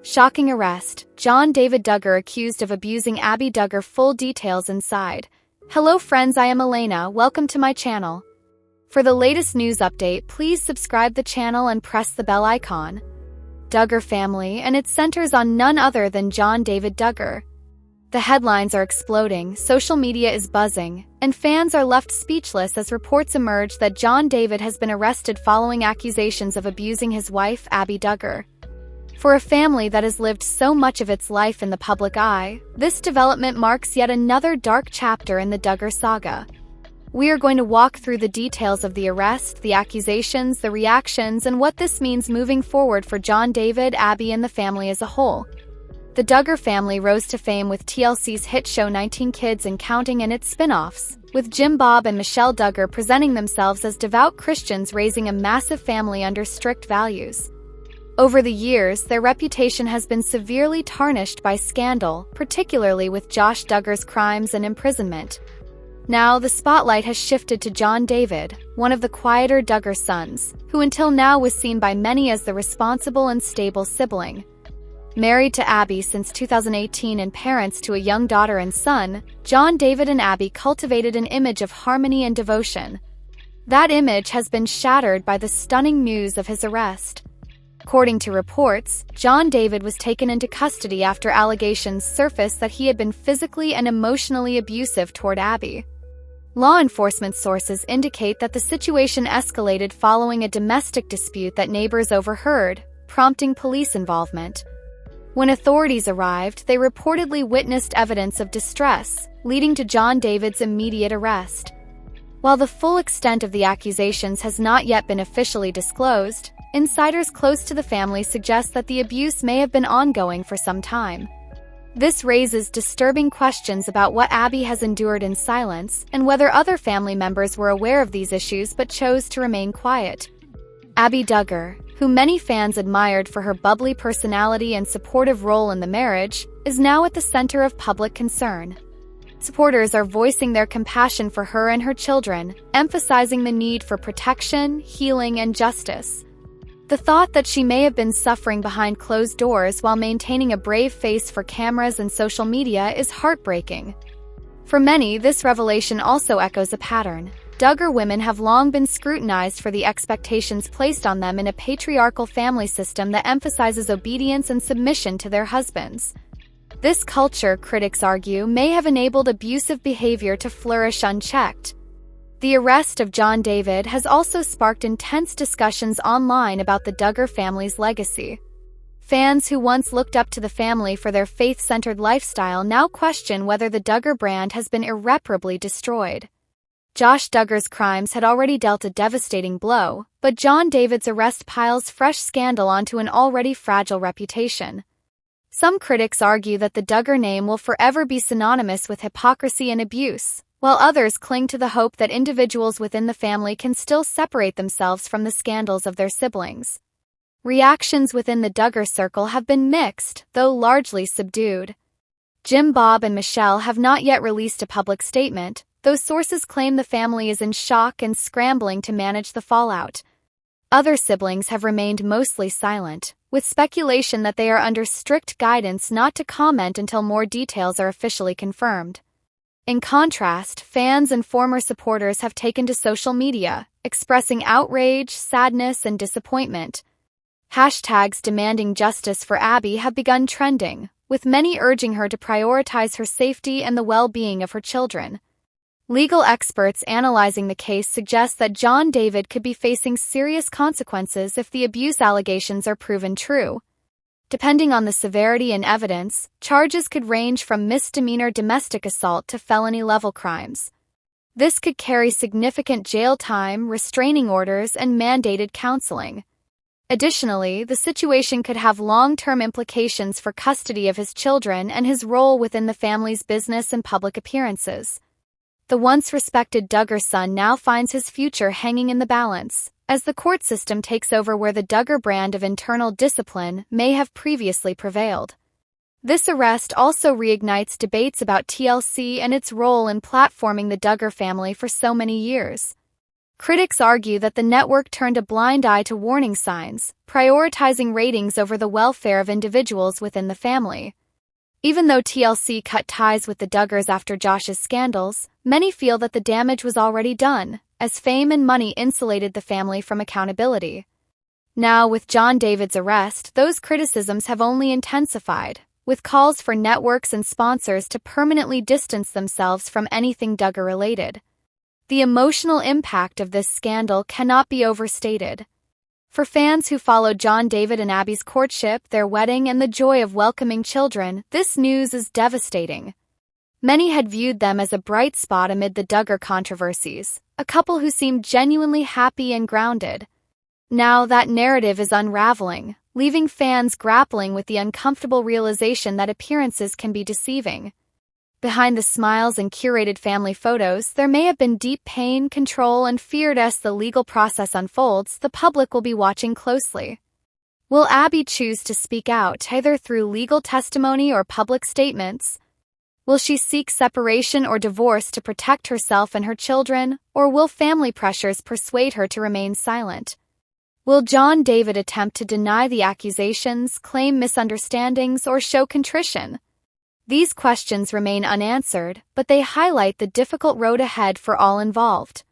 Shocking arrest. John David Duggar accused of abusing Abbie Duggar. Full details inside. Hello friends, I am Elena. Welcome to my channel. For the latest news update, please subscribe the channel and press the bell icon. Duggar family, and it centers on none other than John David Duggar. The headlines are exploding, social media is buzzing, and fans are left speechless as reports emerge that John David has been arrested following accusations of abusing his wife, Abbie Duggar. For a family that has lived so much of its life in the public eye, this development marks yet another dark chapter in the Duggar saga. We are going to walk through the details of the arrest, the accusations, the reactions, and what this means moving forward for John David, Abbie, and the family as a whole. The Duggar family rose to fame with TLC's hit show 19 Kids and Counting and its spin-offs, with Jim Bob and Michelle Duggar presenting themselves as devout Christians raising a massive family under strict values. Over the years, their reputation has been severely tarnished by scandal, particularly with Josh Duggar's crimes and imprisonment. Now, the spotlight has shifted to John David, one of the quieter Duggar sons, who until now was seen by many as the responsible and stable sibling. Married to Abbie since 2018 and parents to a young daughter and son, John David and Abbie cultivated an image of harmony and devotion. That image has been shattered by the stunning news of his arrest. According to reports, John David was taken into custody after allegations surfaced that he had been physically and emotionally abusive toward Abbie. Law enforcement sources indicate that the situation escalated following a domestic dispute that neighbors overheard, prompting police involvement. When authorities arrived, they reportedly witnessed evidence of distress, leading to John David's immediate arrest. While the full extent of the accusations has not yet been officially disclosed, insiders close to the family suggest that the abuse may have been ongoing for some time. This raises disturbing questions about what Abbie has endured in silence and whether other family members were aware of these issues but chose to remain quiet. Abbie Duggar, who many fans admired for her bubbly personality and supportive role in the marriage, is now at the center of public concern. Supporters are voicing their compassion for her and her children, emphasizing the need for protection, healing, and justice. The thought that she may have been suffering behind closed doors while maintaining a brave face for cameras and social media is heartbreaking. For many, this revelation also echoes a pattern. Duggar women have long been scrutinized for the expectations placed on them in a patriarchal family system that emphasizes obedience and submission to their husbands. This culture, critics argue, may have enabled abusive behavior to flourish unchecked. The arrest of John David has also sparked intense discussions online about the Duggar family's legacy. Fans who once looked up to the family for their faith-centered lifestyle now question whether the Duggar brand has been irreparably destroyed. Josh Duggar's crimes had already dealt a devastating blow, but John David's arrest piles fresh scandal onto an already fragile reputation. Some critics argue that the Duggar name will forever be synonymous with hypocrisy and abuse, while others cling to the hope that individuals within the family can still separate themselves from the scandals of their siblings. Reactions within the Duggar circle have been mixed, though largely subdued. Jim Bob and Michelle have not yet released a public statement, though sources claim the family is in shock and scrambling to manage the fallout. Other siblings have remained mostly silent, with speculation that they are under strict guidance not to comment until more details are officially confirmed. In contrast, fans and former supporters have taken to social media, expressing outrage, sadness, and disappointment. Hashtags demanding justice for Abbie have begun trending, with many urging her to prioritize her safety and the well-being of her children. Legal experts analyzing the case suggest that John David could be facing serious consequences if the abuse allegations are proven true. Depending on the severity and evidence, charges could range from misdemeanor domestic assault to felony-level crimes. This could carry significant jail time, restraining orders, and mandated counseling. Additionally, the situation could have long-term implications for custody of his children and his role within the family's business and public appearances. The once respected Duggar son now finds his future hanging in the balance, as the court system takes over where the Duggar brand of internal discipline may have previously prevailed. This arrest also reignites debates about TLC and its role in platforming the Duggar family for so many years. Critics argue that the network turned a blind eye to warning signs, prioritizing ratings over the welfare of individuals within the family. Even though TLC cut ties with the Duggars after Josh's scandals, many feel that the damage was already done, as fame and money insulated the family from accountability. Now, with John David's arrest, those criticisms have only intensified, with calls for networks and sponsors to permanently distance themselves from anything Duggar-related. The emotional impact of this scandal cannot be overstated. For fans who followed John David and Abbie's courtship, their wedding, and the joy of welcoming children, this news is devastating. Many had viewed them as a bright spot amid the Duggar controversies, a couple who seemed genuinely happy and grounded. Now that narrative is unraveling, leaving fans grappling with the uncomfortable realization that appearances can be deceiving. Behind the smiles and curated family photos, there may have been deep pain, control, and fear. As the legal process unfolds, the public will be watching closely. Will Abbie choose to speak out, either through legal testimony or public statements? Will she seek separation or divorce to protect herself and her children, or will family pressures persuade her to remain silent? Will John David attempt to deny the accusations, claim misunderstandings, or show contrition? These questions remain unanswered, but they highlight the difficult road ahead for all involved.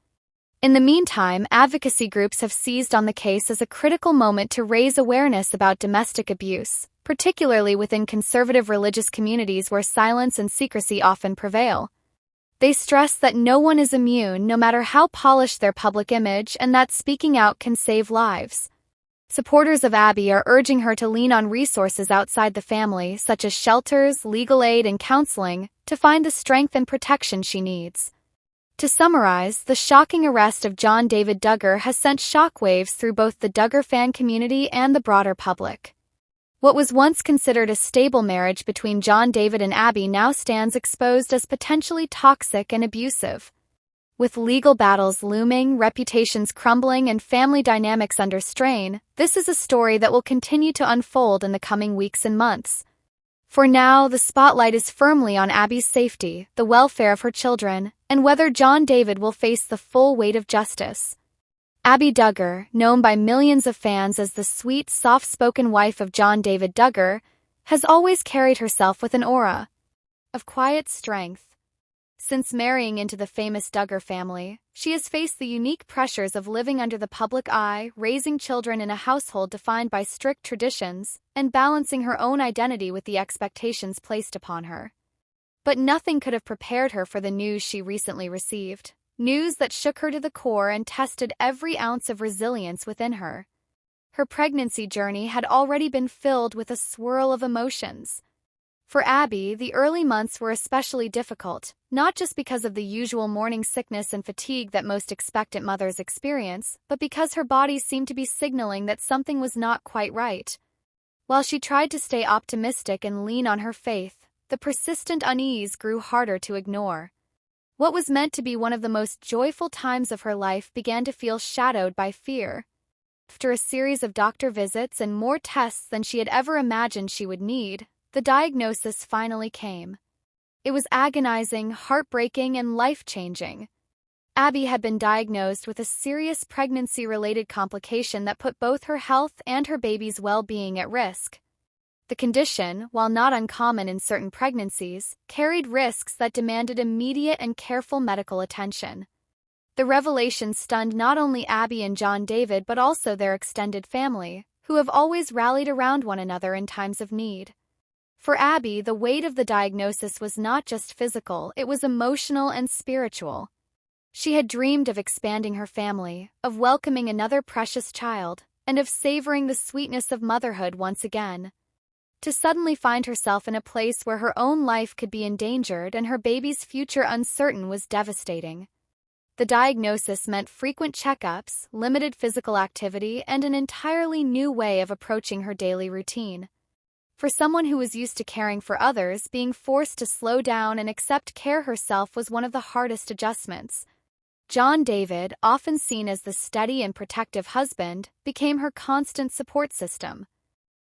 In the meantime, advocacy groups have seized on the case as a critical moment to raise awareness about domestic abuse, particularly within conservative religious communities where silence and secrecy often prevail. They stress that no one is immune, no matter how polished their public image, and that speaking out can save lives. Supporters of Abbie are urging her to lean on resources outside the family, such as shelters, legal aid, and counseling, to find the strength and protection she needs. To summarize, the shocking arrest of John David Duggar has sent shockwaves through both the Duggar fan community and the broader public. What was once considered a stable marriage between John David and Abbie now stands exposed as potentially toxic and abusive. With legal battles looming, reputations crumbling, and family dynamics under strain, this is a story that will continue to unfold in the coming weeks and months. For now, the spotlight is firmly on Abbie's safety, the welfare of her children, and whether John David will face the full weight of justice. Abbie Duggar, known by millions of fans as the sweet, soft-spoken wife of John David Duggar, has always carried herself with an aura of quiet strength. Since marrying into the famous Duggar family, she has faced the unique pressures of living under the public eye, raising children in a household defined by strict traditions, and balancing her own identity with the expectations placed upon her. But nothing could have prepared her for the news she recently received, news that shook her to the core and tested every ounce of resilience within her. Her pregnancy journey had already been filled with a swirl of emotions. For Abbie, the early months were especially difficult, not just because of the usual morning sickness and fatigue that most expectant mothers experience, but because her body seemed to be signaling that something was not quite right. While she tried to stay optimistic and lean on her faith, the persistent unease grew harder to ignore. What was meant to be one of the most joyful times of her life began to feel shadowed by fear. After a series of doctor visits and more tests than she had ever imagined she would need, the diagnosis finally came. It was agonizing, heartbreaking, and life-changing. Abbie had been diagnosed with a serious pregnancy-related complication that put both her health and her baby's well-being at risk. The condition, while not uncommon in certain pregnancies, carried risks that demanded immediate and careful medical attention. The revelation stunned not only Abbie and John David but also their extended family, who have always rallied around one another in times of need. For Abbie, the weight of the diagnosis was not just physical, it was emotional and spiritual. She had dreamed of expanding her family, of welcoming another precious child, and of savoring the sweetness of motherhood once again. To suddenly find herself in a place where her own life could be endangered and her baby's future uncertain was devastating. The diagnosis meant frequent checkups, limited physical activity, and an entirely new way of approaching her daily routine. For someone who was used to caring for others, being forced to slow down and accept care herself was one of the hardest adjustments. John David, often seen as the steady and protective husband, became her constant support system.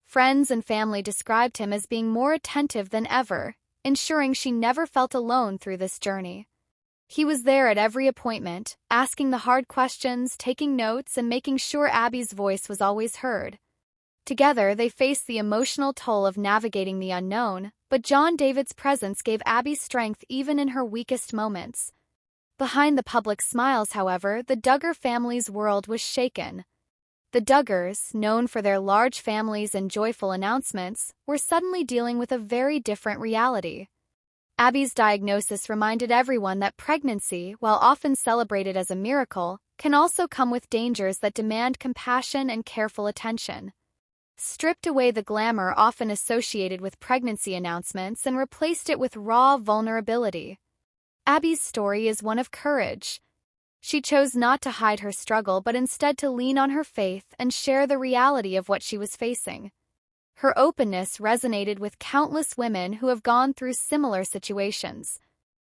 Friends and family described him as being more attentive than ever, ensuring she never felt alone through this journey. He was there at every appointment, asking the hard questions, taking notes, and making sure Abbie's voice was always heard. Together, they faced the emotional toll of navigating the unknown, but John David's presence gave Abbie strength even in her weakest moments. Behind the public smiles, however, the Duggar family's world was shaken. The Duggars, known for their large families and joyful announcements, were suddenly dealing with a very different reality. Abbie's diagnosis reminded everyone that pregnancy, while often celebrated as a miracle, can also come with dangers that demand compassion and careful attention. Stripped away the glamour often associated with pregnancy announcements and replaced it with raw vulnerability. Abbie's story is one of courage. She chose not to hide her struggle but instead to lean on her faith and share the reality of what she was facing. Her openness resonated with countless women who have gone through similar situations.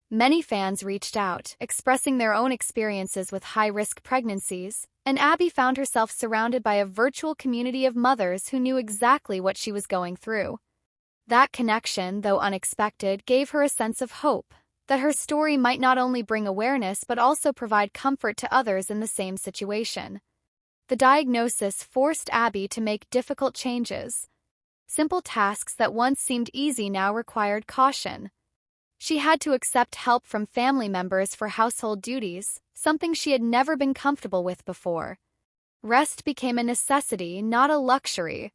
Many fans reached out, expressing their own experiences with high-risk pregnancies, and Abbie found herself surrounded by a virtual community of mothers who knew exactly what she was going through. That connection, though unexpected, gave her a sense of hope, that her story might not only bring awareness but also provide comfort to others in the same situation. The diagnosis forced Abbie to make difficult changes. Simple tasks that once seemed easy now required caution. She had to accept help from family members for household duties, something she had never been comfortable with before. Rest became a necessity, not a luxury.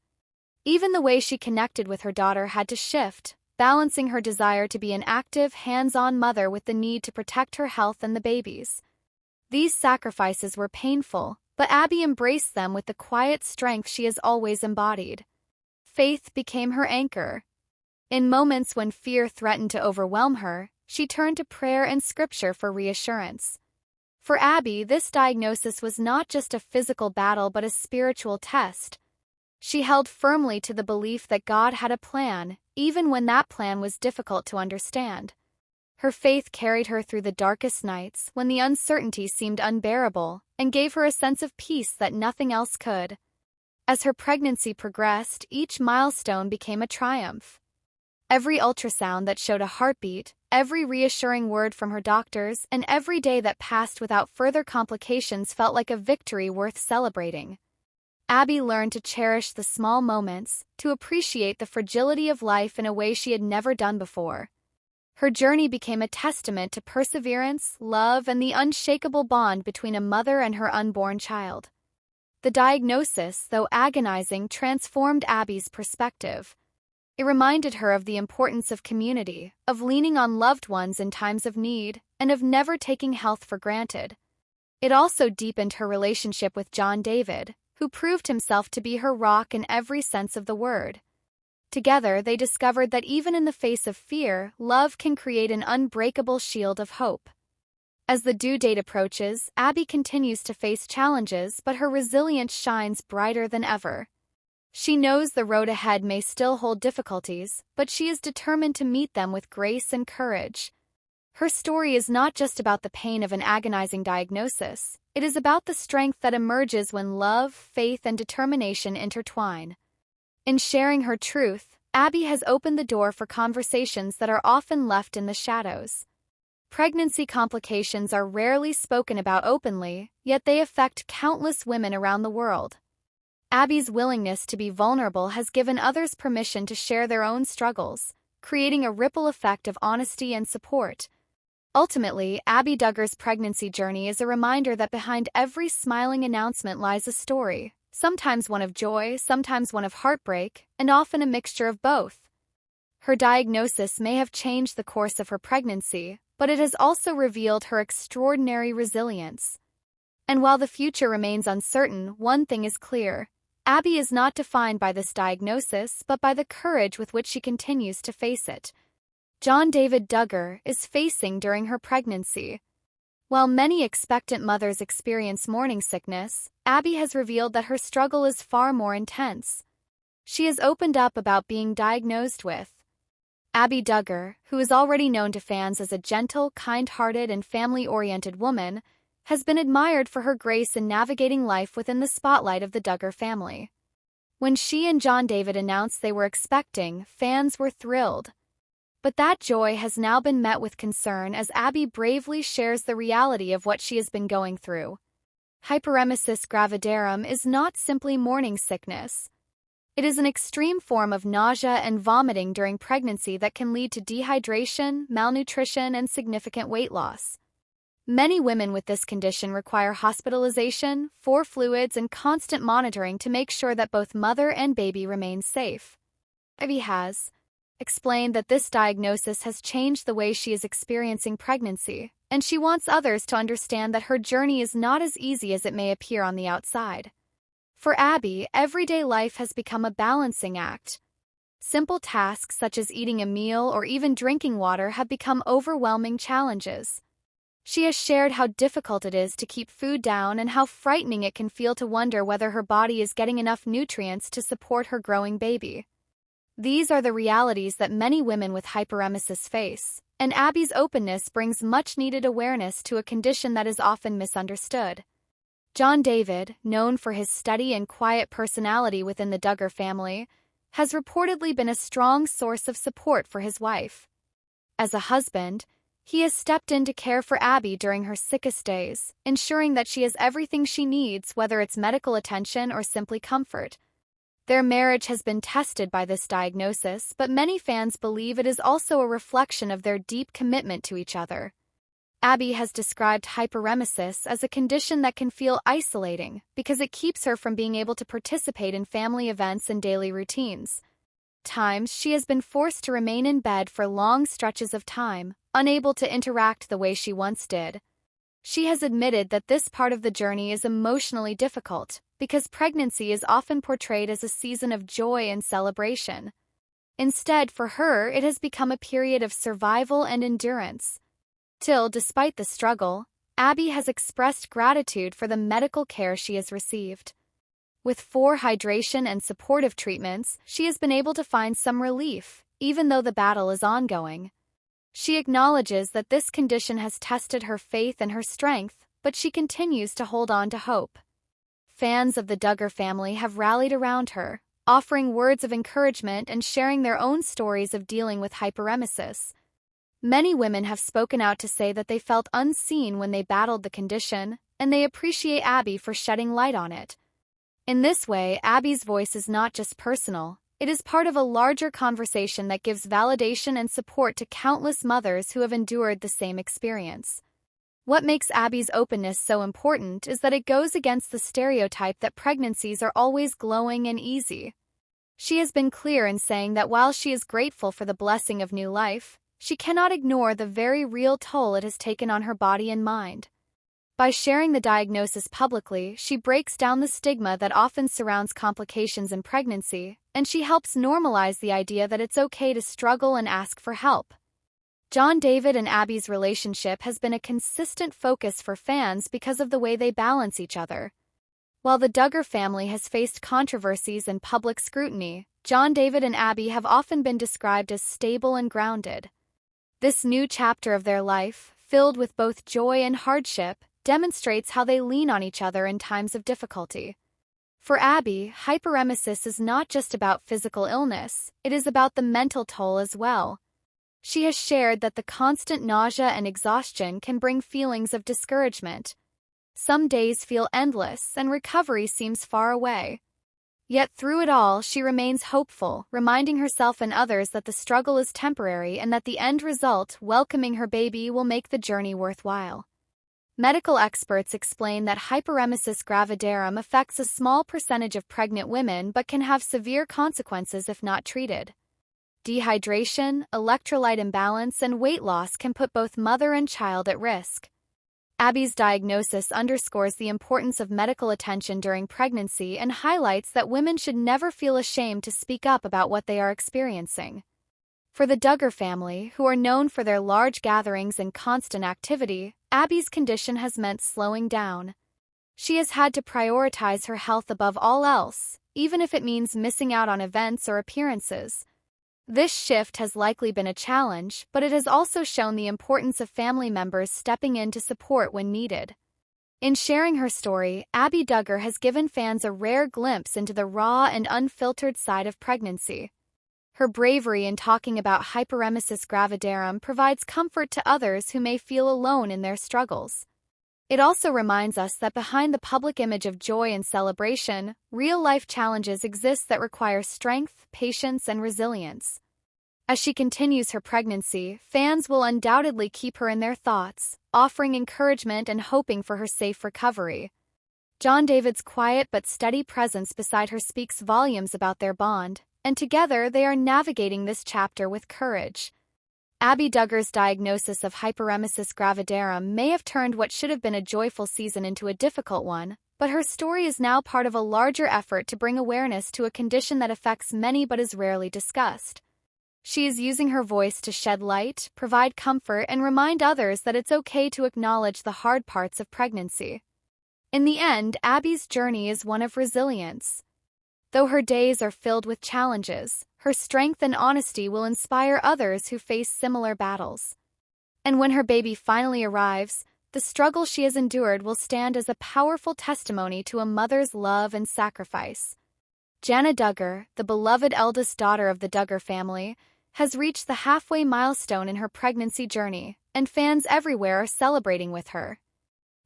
Even the way she connected with her daughter had to shift, balancing her desire to be an active, hands-on mother with the need to protect her health and the baby's. These sacrifices were painful, but Abbie embraced them with the quiet strength she has always embodied. Faith became her anchor. In moments when fear threatened to overwhelm her, she turned to prayer and scripture for reassurance. For Abbie, this diagnosis was not just a physical battle but a spiritual test. She held firmly to the belief that God had a plan, even when that plan was difficult to understand. Her faith carried her through the darkest nights, when the uncertainty seemed unbearable, and gave her a sense of peace that nothing else could. As her pregnancy progressed, each milestone became a triumph. Every ultrasound that showed a heartbeat, every reassuring word from her doctors, and every day that passed without further complications felt like a victory worth celebrating. Abbie learned to cherish the small moments, to appreciate the fragility of life in a way she had never done before. Her journey became a testament to perseverance, love, and the unshakable bond between a mother and her unborn child. The diagnosis, though agonizing, transformed Abbie's perspective. It reminded her of the importance of community, of leaning on loved ones in times of need, and of never taking health for granted. It also deepened her relationship with John David, who proved himself to be her rock in every sense of the word. Together, they discovered that even in the face of fear, love can create an unbreakable shield of hope. As the due date approaches, Abbie continues to face challenges, but her resilience shines brighter than ever. She knows the road ahead may still hold difficulties, but she is determined to meet them with grace and courage. Her story is not just about the pain of an agonizing diagnosis, it is about the strength that emerges when love, faith, and determination intertwine. In sharing her truth, Abbie has opened the door for conversations that are often left in the shadows. Pregnancy complications are rarely spoken about openly, yet they affect countless women around the world. Abbie's willingness to be vulnerable has given others permission to share their own struggles, creating a ripple effect of honesty and support. Ultimately, Abbie Duggar's pregnancy journey is a reminder that behind every smiling announcement lies a story, sometimes one of joy, sometimes one of heartbreak, and often a mixture of both. Her diagnosis may have changed the course of her pregnancy, but it has also revealed her extraordinary resilience. And while the future remains uncertain, one thing is clear. Abbie is not defined by this diagnosis, but by the courage with which she continues to face it. John David Duggar is facing during her pregnancy. While many expectant mothers experience morning sickness, Abbie has revealed that her struggle is far more intense. She has opened up about being diagnosed with. Abbie Duggar, who is already known to fans as a gentle, kind-hearted, and family-oriented woman, has been admired for her grace in navigating life within the spotlight of the Duggar family. When she and John David announced they were expecting, fans were thrilled. But that joy has now been met with concern as Abbie bravely shares the reality of what she has been going through. Hyperemesis gravidarum is not simply morning sickness. It is an extreme form of nausea and vomiting during pregnancy that can lead to dehydration, malnutrition, and significant weight loss. Many women with this condition require hospitalization, fluids, and constant monitoring to make sure that both mother and baby remain safe. Abbie has explained that this diagnosis has changed the way she is experiencing pregnancy, and she wants others to understand that her journey is not as easy as it may appear on the outside. For Abbie, everyday life has become a balancing act. Simple tasks such as eating a meal or even drinking water have become overwhelming challenges. She has shared how difficult it is to keep food down and how frightening it can feel to wonder whether her body is getting enough nutrients to support her growing baby. These are the realities that many women with hyperemesis face, and Abbie's openness brings much-needed awareness to a condition that is often misunderstood. John David, known for his steady and quiet personality within the Duggar family, has reportedly been a strong source of support for his wife. As a husband, he has stepped in to care for Abbie during her sickest days, ensuring that she has everything she needs, whether it's medical attention or simply comfort. Their marriage has been tested by this diagnosis, but many fans believe it is also a reflection of their deep commitment to each other. Abbie has described hyperemesis as a condition that can feel isolating because it keeps her from being able to participate in family events and daily routines. Times she has been forced to remain in bed for long stretches of time, unable to interact the way she once did. She has admitted that this part of the journey is emotionally difficult because pregnancy is often portrayed as a season of joy and celebration. Instead, for her, it has become a period of survival and endurance. Despite the struggle, Abbie has expressed gratitude for the medical care she has received. With 4 hydration and supportive treatments, she has been able to find some relief, even though the battle is ongoing. She acknowledges that this condition has tested her faith and her strength, but she continues to hold on to hope. Fans of the Duggar family have rallied around her, offering words of encouragement and sharing their own stories of dealing with hyperemesis. Many women have spoken out to say that they felt unseen when they battled the condition, and they appreciate Abbie for shedding light on it. In this way, Abbie's voice is not just personal, it is part of a larger conversation that gives validation and support to countless mothers who have endured the same experience. What makes Abbie's openness so important is that it goes against the stereotype that pregnancies are always glowing and easy. She has been clear in saying that while she is grateful for the blessing of new life, she cannot ignore the very real toll it has taken on her body and mind. By sharing the diagnosis publicly, she breaks down the stigma that often surrounds complications in pregnancy, and she helps normalize the idea that it's okay to struggle and ask for help. John David and Abbie's relationship has been a consistent focus for fans because of the way they balance each other. While the Duggar family has faced controversies and public scrutiny, John David and Abbie have often been described as stable and grounded. This new chapter of their life, filled with both joy and hardship, demonstrates how they lean on each other in times of difficulty. For Abbie, hyperemesis is not just about physical illness, it is about the mental toll as well. She has shared that the constant nausea and exhaustion can bring feelings of discouragement. Some days feel endless and recovery seems far away. Yet through it all, she remains hopeful, reminding herself and others that the struggle is temporary and that the end result, welcoming her baby, will make the journey worthwhile. Medical experts explain that hyperemesis gravidarum affects a small percentage of pregnant women but can have severe consequences if not treated. Dehydration, electrolyte imbalance, and weight loss can put both mother and child at risk. Abbie's diagnosis underscores the importance of medical attention during pregnancy and highlights that women should never feel ashamed to speak up about what they are experiencing. For the Duggar family, who are known for their large gatherings and constant activity, Abbie's condition has meant slowing down. She has had to prioritize her health above all else, even if it means missing out on events or appearances. This shift has likely been a challenge, but it has also shown the importance of family members stepping in to support when needed. In sharing her story, Abbie Duggar has given fans a rare glimpse into the raw and unfiltered side of pregnancy. Her bravery in talking about hyperemesis gravidarum provides comfort to others who may feel alone in their struggles. It also reminds us that behind the public image of joy and celebration, real-life challenges exist that require strength, patience, and resilience. As she continues her pregnancy, fans will undoubtedly keep her in their thoughts, offering encouragement and hoping for her safe recovery. John David's quiet but steady presence beside her speaks volumes about their bond, and together they are navigating this chapter with courage. Abbie Duggar's diagnosis of hyperemesis gravidarum may have turned what should have been a joyful season into a difficult one, but her story is now part of a larger effort to bring awareness to a condition that affects many but is rarely discussed. She is using her voice to shed light, provide comfort, and remind others that it's okay to acknowledge the hard parts of pregnancy. In the end, Abbie's journey is one of resilience. Though her days are filled with challenges, her strength and honesty will inspire others who face similar battles. And when her baby finally arrives, the struggle she has endured will stand as a powerful testimony to a mother's love and sacrifice. Jana Duggar, the beloved eldest daughter of the Duggar family, has reached the halfway milestone in her pregnancy journey, and fans everywhere are celebrating with her.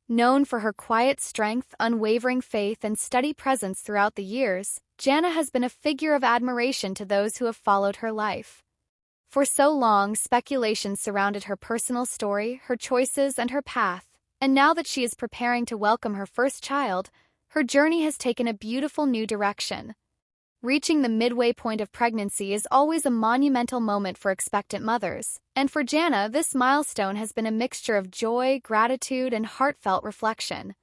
Known for her quiet strength, unwavering faith, and steady presence throughout the years, Jana has been a figure of admiration to those who have followed her life. For so long, speculation surrounded her personal story, her choices, and her path, and now that she is preparing to welcome her first child, her journey has taken a beautiful new direction. Reaching the midway point of pregnancy is always a monumental moment for expectant mothers, and for Jana, this milestone has been a mixture of joy, gratitude, and heartfelt reflection.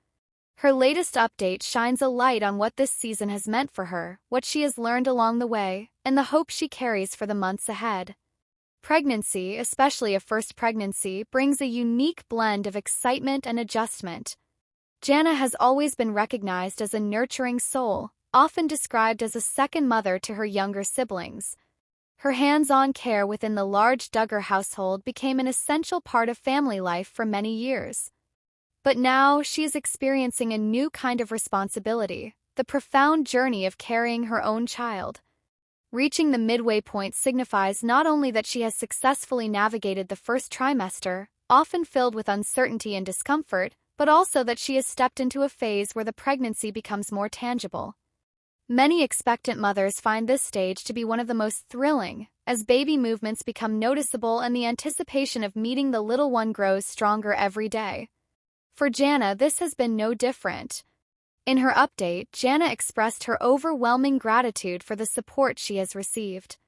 Her latest update shines a light on what this season has meant for her, what she has learned along the way, and the hope she carries for the months ahead. Pregnancy, especially a first pregnancy, brings a unique blend of excitement and adjustment. Jana has always been recognized as a nurturing soul, often described as a second mother to her younger siblings. Her hands-on care within the large Duggar household became an essential part of family life for many years. But now she is experiencing a new kind of responsibility, the profound journey of carrying her own child. Reaching the midway point signifies not only that she has successfully navigated the first trimester, often filled with uncertainty and discomfort, but also that she has stepped into a phase where the pregnancy becomes more tangible. Many expectant mothers find this stage to be one of the most thrilling, as baby movements become noticeable and the anticipation of meeting the little one grows stronger every day. For Jana, this has been no different. In her update, Jana expressed her overwhelming gratitude for the support she has received.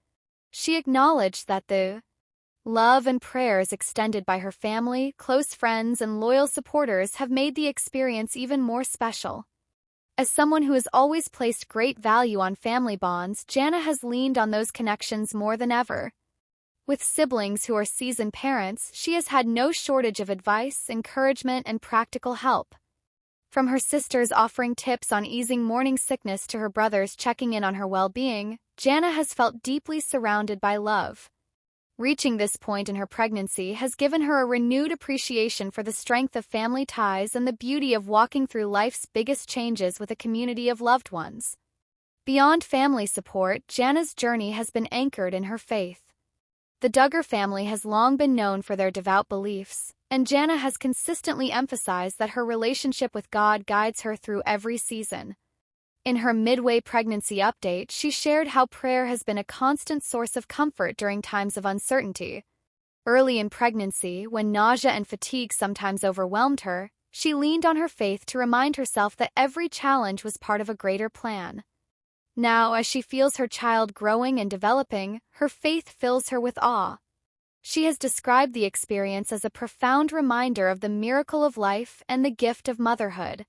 She acknowledged that the love and prayers extended by her family, close friends, and loyal supporters have made the experience even more special. As someone who has always placed great value on family bonds, Jana has leaned on those connections more than ever. With siblings who are seasoned parents, she has had no shortage of advice, encouragement, and practical help. From her sisters offering tips on easing morning sickness to her brothers checking in on her well-being, Jana has felt deeply surrounded by love. Reaching this point in her pregnancy has given her a renewed appreciation for the strength of family ties and the beauty of walking through life's biggest changes with a community of loved ones. Beyond family support, Jana's journey has been anchored in her faith. The Duggar family has long been known for their devout beliefs, and Jana has consistently emphasized that her relationship with God guides her through every season. In her midway pregnancy update, she shared how prayer has been a constant source of comfort during times of uncertainty. Early in pregnancy, when nausea and fatigue sometimes overwhelmed her, she leaned on her faith to remind herself that every challenge was part of a greater plan. Now, as she feels her child growing and developing, her faith fills her with awe. She has described the experience as a profound reminder of the miracle of life and the gift of motherhood.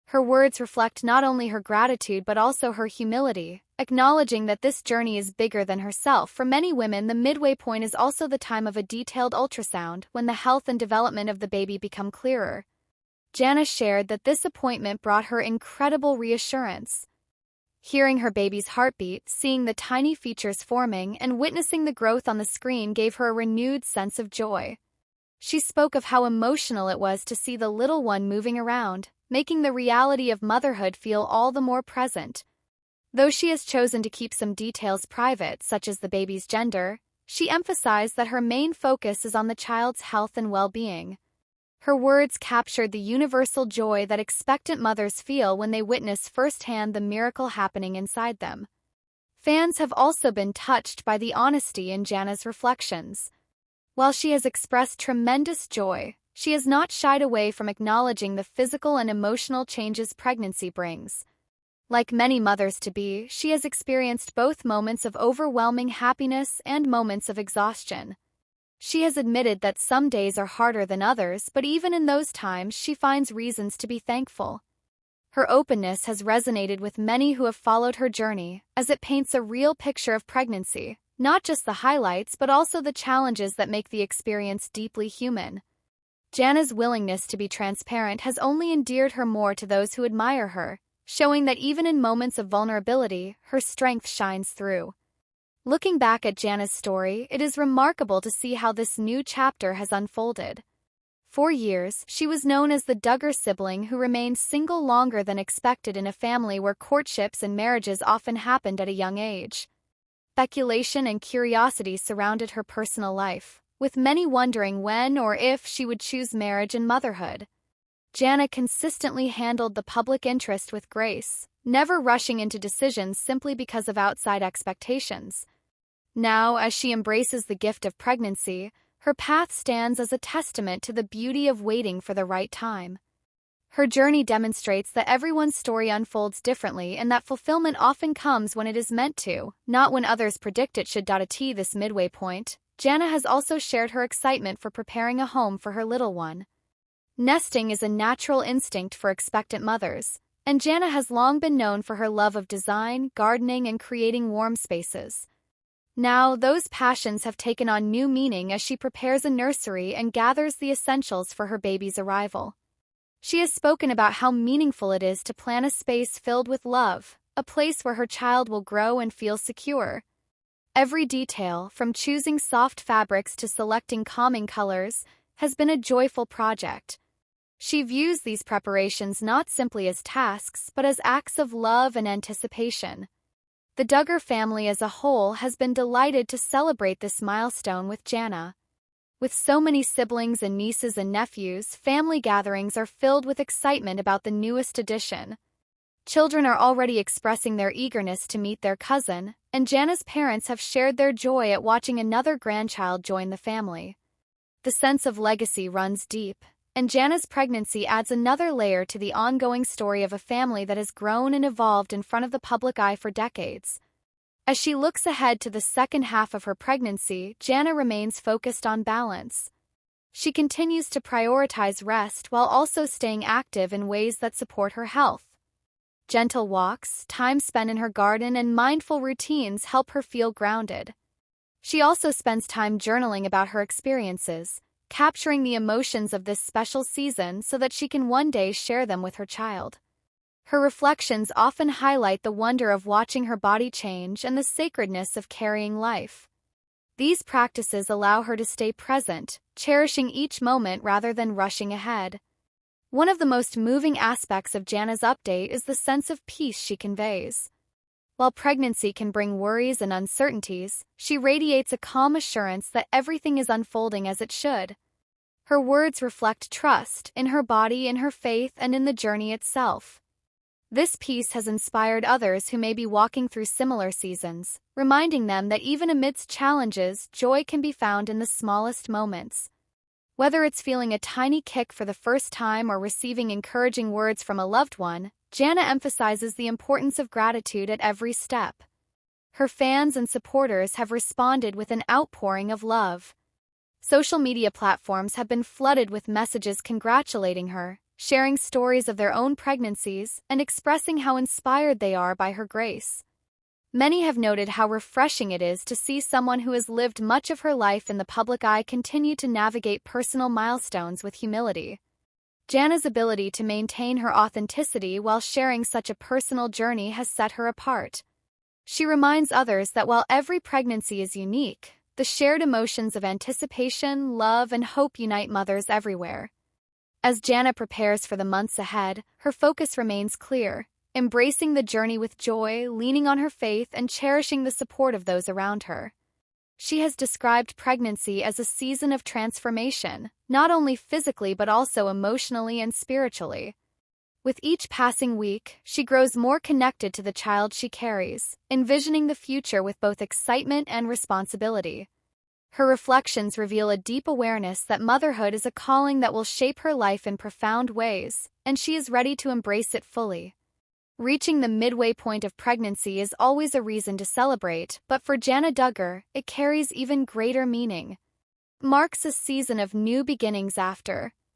Her words reflect not only her gratitude but also her humility, acknowledging that this journey is bigger than herself. For many women, the midway point is also the time of a detailed ultrasound, when the health and development of the baby become clearer. Jana shared that this appointment brought her incredible reassurance. Hearing her baby's heartbeat, seeing the tiny features forming, and witnessing the growth on the screen gave her a renewed sense of joy. She spoke of how emotional it was to see the little one moving around, making the reality of motherhood feel all the more present. Though she has chosen to keep some details private, such as the baby's gender, she emphasized that her main focus is on the child's health and well-being. Her words captured the universal joy that expectant mothers feel when they witness firsthand the miracle happening inside them. Fans have also been touched by the honesty in Jana's reflections. While she has expressed tremendous joy, she has not shied away from acknowledging the physical and emotional changes pregnancy brings. Like many mothers-to-be, she has experienced both moments of overwhelming happiness and moments of exhaustion. She has admitted that some days are harder than others, but even in those times she finds reasons to be thankful. Her openness has resonated with many who have followed her journey, as it paints a real picture of pregnancy, not just the highlights but also the challenges that make the experience deeply human. Jana's willingness to be transparent has only endeared her more to those who admire her, showing that even in moments of vulnerability, her strength shines through. Looking back at Jana's story, it is remarkable to see how this new chapter has unfolded. For years, she was known as the Duggar sibling who remained single longer than expected in a family where courtships and marriages often happened at a young age. Speculation and curiosity surrounded her personal life, with many wondering when or if she would choose marriage and motherhood. Jana consistently handled the public interest with grace, never rushing into decisions simply because of outside expectations. Now, as she embraces the gift of pregnancy, her path stands as a testament to the beauty of waiting for the right time. Her journey demonstrates that everyone's story unfolds differently and that fulfillment often comes when it is meant to, not when others predict it should. At this midway point, Jana has also shared her excitement for preparing a home for her little one. Nesting is a natural instinct for expectant mothers, and Jana has long been known for her love of design, gardening, and creating warm spaces. Now, those passions have taken on new meaning as she prepares a nursery and gathers the essentials for her baby's arrival. She has spoken about how meaningful it is to plan a space filled with love, a place where her child will grow and feel secure. Every detail, from choosing soft fabrics to selecting calming colors, has been a joyful project. She views these preparations not simply as tasks but as acts of love and anticipation. The Duggar family as a whole has been delighted to celebrate this milestone with Jana. With so many siblings and nieces and nephews, family gatherings are filled with excitement about the newest addition. Children are already expressing their eagerness to meet their cousin, and Jana's parents have shared their joy at watching another grandchild join the family. The sense of legacy runs deep, and Jana's pregnancy adds another layer to the ongoing story of a family that has grown and evolved in front of the public eye for decades. As she looks ahead to the second half of her pregnancy, Jana remains focused on balance. She continues to prioritize rest while also staying active in ways that support her health. Gentle walks, time spent in her garden, and mindful routines help her feel grounded. She also spends time journaling about her experiences, capturing the emotions of this special season so that she can one day share them with her child. Her reflections often highlight the wonder of watching her body change and the sacredness of carrying life. These practices allow her to stay present, cherishing each moment rather than rushing ahead. One of the most moving aspects of Jana's update is the sense of peace she conveys. While pregnancy can bring worries and uncertainties, she radiates a calm assurance that everything is unfolding as it should. Her words reflect trust in her body, in her faith, and in the journey itself. This peace has inspired others who may be walking through similar seasons, reminding them that even amidst challenges, joy can be found in the smallest moments. Whether it's feeling a tiny kick for the first time or receiving encouraging words from a loved one, Jana emphasizes the importance of gratitude at every step. Her fans and supporters have responded with an outpouring of love. Social media platforms have been flooded with messages congratulating her, sharing stories of their own pregnancies, and expressing how inspired they are by her grace. Many have noted how refreshing it is to see someone who has lived much of her life in the public eye continue to navigate personal milestones with humility. Jana's ability to maintain her authenticity while sharing such a personal journey has set her apart. She reminds others that while every pregnancy is unique, the shared emotions of anticipation, love, and hope unite mothers everywhere. As Jana prepares for the months ahead, her focus remains clear: embracing the journey with joy, leaning on her faith, and cherishing the support of those around her. She has described pregnancy as a season of transformation, not only physically but also emotionally and spiritually. With each passing week, she grows more connected to the child she carries, envisioning the future with both excitement and responsibility. Her reflections reveal a deep awareness that motherhood is a calling that will shape her life in profound ways, and she is ready to embrace it fully. Reaching the midway point of pregnancy is always a reason to celebrate, but for Abbie Duggar, it carries even greater meaning. Marks a season of new beginnings after